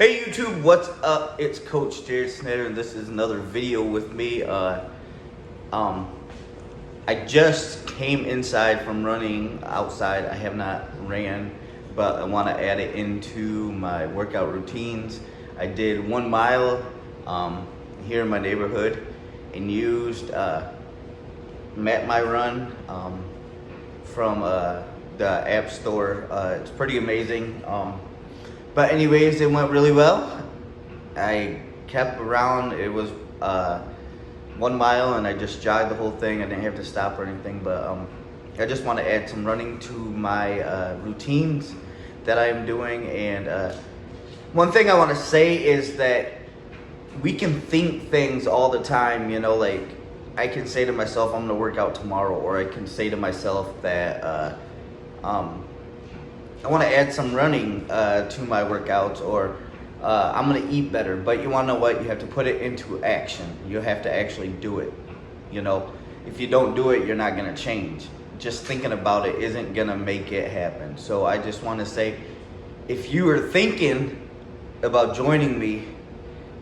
Hey YouTube, what's up? It's Coach Jared Snyder, and this is another video with me. I just came inside from running outside. I have not ran, but I want to add it into my workout routines. I did 1 mile here in my neighborhood and used Map My Run from the App Store. It's pretty amazing. But anyways, it went really well. I kept around. It was 1 mile and I just jogged the whole thing. I didn't have to stop or anything, but I just want to add some running to my routines that I am doing. And one thing I want to say is that we can think things all the time, you know, like I can say to myself, I'm gonna work out tomorrow, or I can say to myself that I want to add some running to my workouts, or I'm going to eat better. But you want to know what? You have to put it into action. You have to actually do it. You know, if you don't do it, you're not going to change. Just thinking about it isn't going to make it happen. So I just want to say, if you are thinking about joining me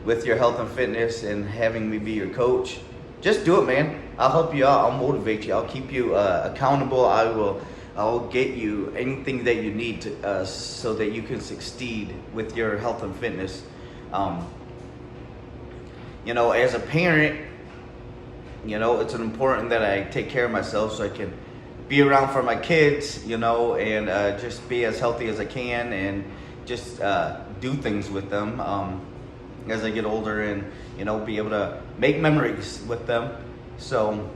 with your health and fitness and having me be your coach, just do it, man. I'll help you out. I'll motivate you. I'll keep you accountable. I'll get you anything that you need to, so that you can succeed with your health and fitness. You know, as a parent, you know, it's important that I take care of myself so I can be around for my kids, you know, and just be as healthy as I can, and just do things with them as I get older, and, you know, be able to make memories with them. So,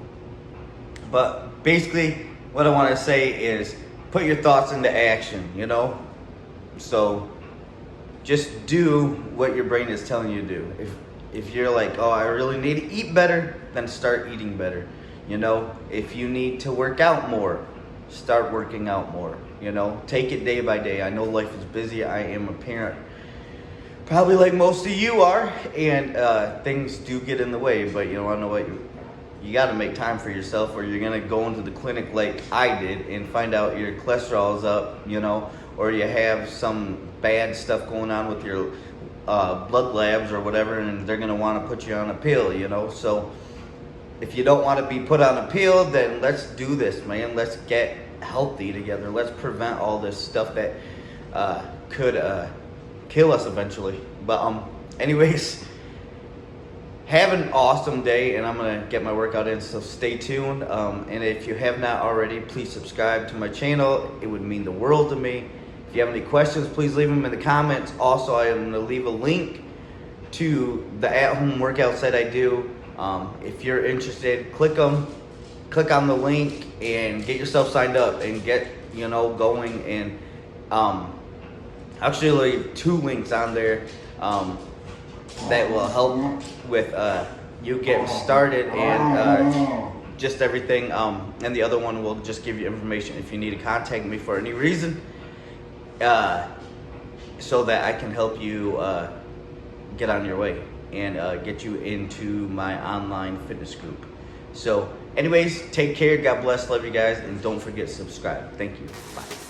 but basically, what I want to say is put your thoughts into action, you know? So just do what your brain is telling you to do. If you're like, oh, I really need to eat better, then start eating better. You know, if you need to work out more, start working out more. You know, take it day by day. I know life is busy. I am a parent, probably like most of you are, and things do get in the way, but you know what? You got to make time for yourself, or you're going to go into the clinic like I did and find out your cholesterol is up, you know, or you have some bad stuff going on with your blood labs or whatever, and they're going to want to put you on a pill, you know. So if you don't want to be put on a pill, then let's do this, man. Let's get healthy together. Let's prevent all this stuff that could kill us eventually. But anyways, have an awesome day, and I'm going to get my workout in, so stay tuned. And if you have not already, please subscribe to my channel. It would mean the world to me. If you have any questions, please leave them in the comments. Also, I am going to leave a link to the at-home workouts that I do. If you're interested, click on the link and get yourself signed up and get, you know, going. And actually leave 2 links on there that will help with you getting started, and just everything. And the other one will just give you information if you need to contact me for any reason, so that I can help you get on your way and get you into my online fitness group. So anyways, take care, God bless, love you guys, and don't forget to subscribe. Thank you. Bye.